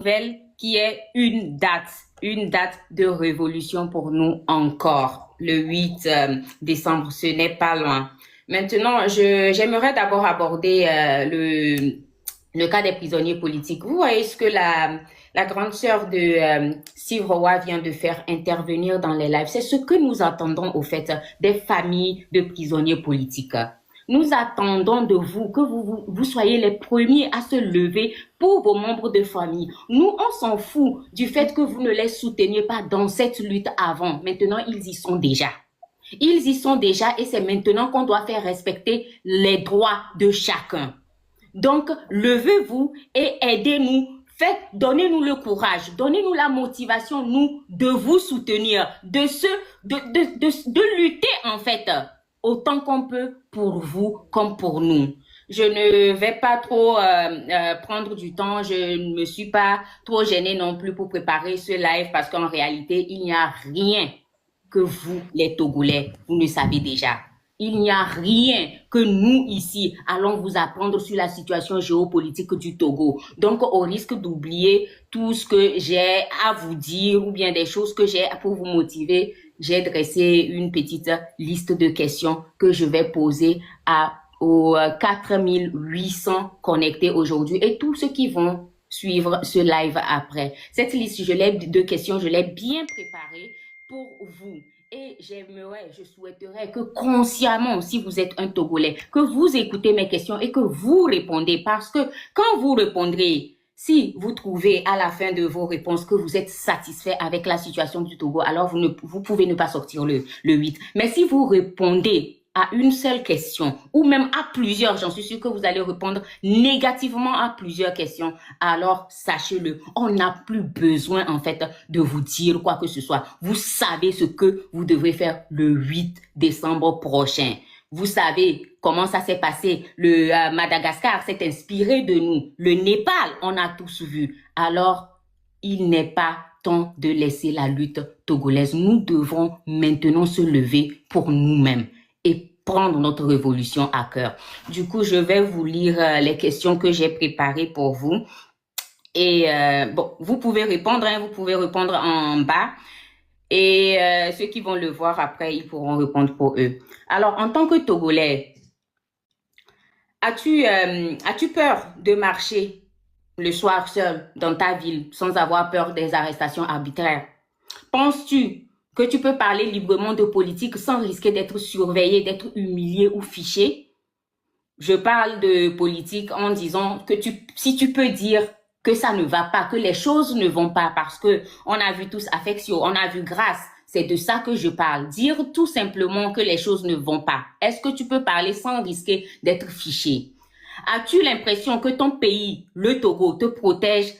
nouvelle qui est une date de révolution pour nous encore. Le 8 décembre, ce n'est pas loin. Maintenant, j'aimerais d'abord aborder le cas des prisonniers politiques. Vous voyez ce que la grande sœur de Steve Rowa vient de faire intervenir dans les lives. C'est ce que nous attendons au fait des familles de prisonniers politiques. Nous attendons de vous que vous soyez les premiers à se lever pour vos membres de famille. Nous, on s'en fout du fait que vous ne les souteniez pas dans cette lutte avant. Maintenant, ils y sont déjà. Ils y sont déjà et c'est maintenant qu'on doit faire respecter les droits de chacun. Donc, levez-vous et aidez-nous. Donnez-nous le courage, donnez-nous la motivation, nous, de vous soutenir, de lutter en fait, autant qu'on peut pour vous comme pour nous. Je ne vais pas trop prendre du temps, je ne me suis pas trop gênée non plus pour préparer ce live parce qu'en réalité, il n'y a rien que vous, les Togolais, vous ne savez déjà. Il n'y a rien que nous, ici, allons vous apprendre sur la situation géopolitique du Togo. Donc, au risque d'oublier tout ce que j'ai à vous dire ou bien des choses que j'ai pour vous motiver, j'ai dressé une petite liste de questions que je vais poser aux 4800 connectés aujourd'hui et tous ceux qui vont suivre ce live après. Cette liste de questions, je l'ai bien préparée pour vous. Et je souhaiterais que consciemment, si vous êtes un Togolais, que vous écoutez mes questions et que vous répondez parce que quand vous répondrez, si vous trouvez à la fin de vos réponses que vous êtes satisfait avec la situation du Togo, alors vous pouvez ne pas sortir le 8. Mais si vous répondez à une seule question ou même à plusieurs, j'en suis sûre que vous allez répondre négativement à plusieurs questions, alors sachez-le, on n'a plus besoin en fait de vous dire quoi que ce soit. Vous savez ce que vous devrez faire le 8 décembre prochain. Vous savez comment ça s'est passé. Le Madagascar s'est inspiré de nous. Le Népal, on a tous vu. Alors, il n'est pas temps de laisser la lutte togolaise. Nous devons maintenant se lever pour nous-mêmes et prendre notre révolution à cœur. Du coup, je vais vous lire les questions que j'ai préparées pour vous. Et bon, vous pouvez répondre, hein, vous pouvez répondre en bas. Et ceux qui vont le voir après, ils pourront répondre pour eux. Alors, en tant que Togolais, as-tu peur de marcher le soir seul dans ta ville sans avoir peur des arrestations arbitraires? Penses-tu que tu peux parler librement de politique sans risquer d'être surveillé, d'être humilié ou fiché? Je parle de politique en disant que si tu peux dire que ça ne va pas, que les choses ne vont pas parce que on a vu tous affection, on a vu grâce. C'est de ça que je parle. Dire tout simplement que les choses ne vont pas. Est-ce que tu peux parler sans risquer d'être fiché? As-tu l'impression que ton pays, le Togo, te protège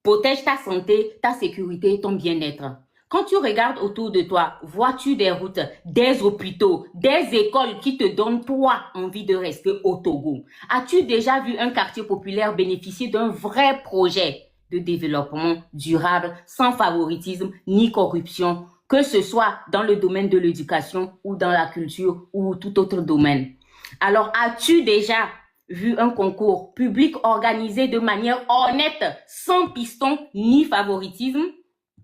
ta santé, ta sécurité et ton bien-être? Quand tu regardes autour de toi, vois-tu des routes, des hôpitaux, des écoles qui te donnent toi envie de rester au Togo? As-tu déjà vu un quartier populaire bénéficier d'un vrai projet de développement durable sans favoritisme ni corruption, que ce soit dans le domaine de l'éducation ou dans la culture ou tout autre domaine? Alors, as-tu déjà vu un concours public organisé de manière honnête, sans piston ni favoritisme?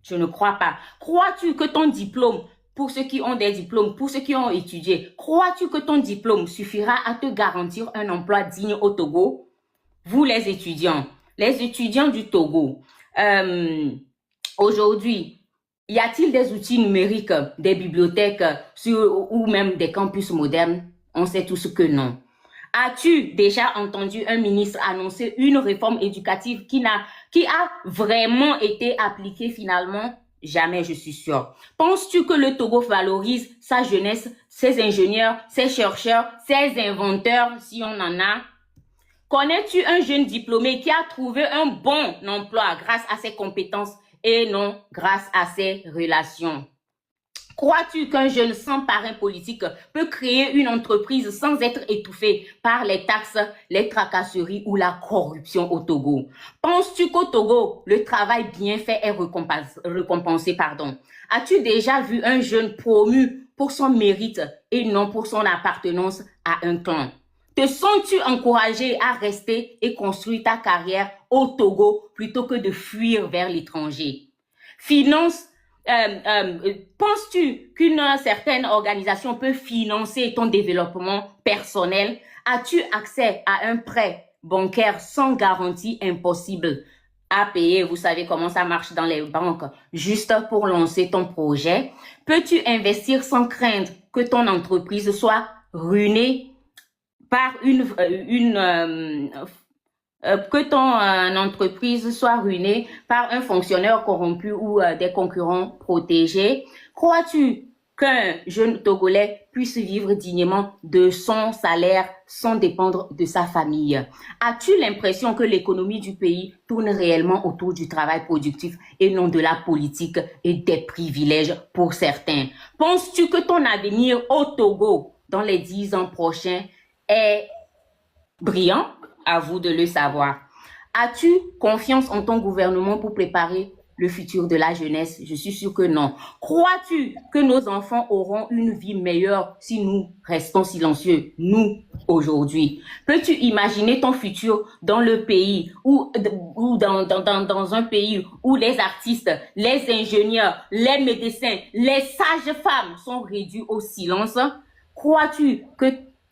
Je ne crois pas. Crois-tu que ton diplôme, pour ceux qui ont des diplômes, pour ceux qui ont étudié, crois-tu que ton diplôme suffira à te garantir un emploi digne au Togo? Vous les étudiants du Togo, aujourd'hui, y a-t-il des outils numériques, des bibliothèques ou même des campus modernes? On sait tous que non. As-tu déjà entendu un ministre annoncer une réforme éducative qui a vraiment été appliquée finalement? Jamais, je suis sûre. Penses-tu que le Togo valorise sa jeunesse, ses ingénieurs, ses chercheurs, ses inventeurs, si on en a? Connais-tu un jeune diplômé qui a trouvé un bon emploi grâce à ses compétences et non grâce à ses relations? Crois-tu qu'un jeune sans parrain politique peut créer une entreprise sans être étouffé par les taxes, les tracasseries ou la corruption au Togo? Penses-tu qu'au Togo, le travail bien fait est récompensé? As-tu déjà vu un jeune promu pour son mérite et non pour son appartenance à un clan? Te sens-tu encouragé à rester et construire ta carrière au Togo plutôt que de fuir vers l'étranger? Penses-tu qu'une certaine organisation peut financer ton développement personnel? As-tu accès à un prêt bancaire sans garantie impossible à payer? Vous savez comment ça marche dans les banques, juste pour lancer ton projet. Peux-tu investir sans craindre que ton entreprise soit ruinée par que ton entreprise soit ruinée par un fonctionnaire corrompu ou des concurrents protégés? Crois-tu qu'un jeune Togolais puisse vivre dignement de son salaire sans dépendre de sa famille? As-tu l'impression que l'économie du pays tourne réellement autour du travail productif et non de la politique et des privilèges pour certains? Penses-tu que ton avenir au Togo dans les 10 ans prochains est brillant? À vous de le savoir. As-tu confiance en ton gouvernement pour préparer le futur de la jeunesse? Je suis sûre que non. Crois-tu que nos enfants auront une vie meilleure si nous restons silencieux, nous, aujourd'hui? Peux-tu imaginer ton futur dans le pays ou dans un pays où les artistes, les ingénieurs, les médecins, les sages-femmes sont réduits au silence? Crois-tu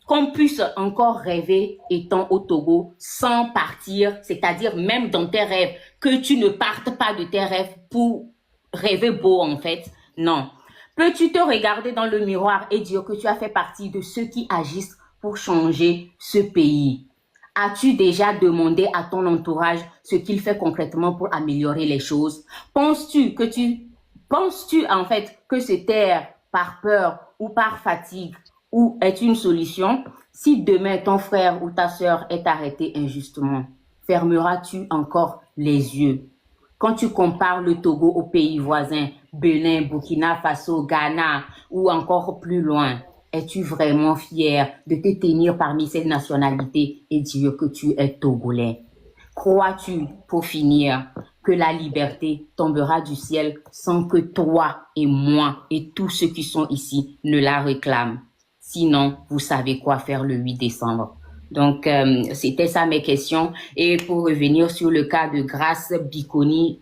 qu'on puisse encore rêver étant au Togo sans partir, c'est-à-dire même dans tes rêves, que tu ne partes pas de tes rêves pour rêver beau en fait? Non. Peux-tu te regarder dans le miroir et dire que tu as fait partie de ceux qui agissent pour changer ce pays? As-tu déjà demandé à ton entourage ce qu'il fait concrètement pour améliorer les choses? Penses-tu en fait que se taire par peur ou par fatigue ou est une solution? Si demain ton frère ou ta sœur est arrêté injustement, fermeras-tu encore les yeux? Quand tu compares le Togo aux pays voisins, Bénin, Burkina Faso, Ghana ou encore plus loin, es-tu vraiment fier de te tenir parmi ces nationalités et dire que tu es Togolais? Crois-tu, pour finir, que la liberté tombera du ciel sans que toi et moi et tous ceux qui sont ici ne la réclament? Sinon, vous savez quoi faire le 8 décembre. Donc, c'était ça mes questions. Et pour revenir sur le cas de Grace Bikoni,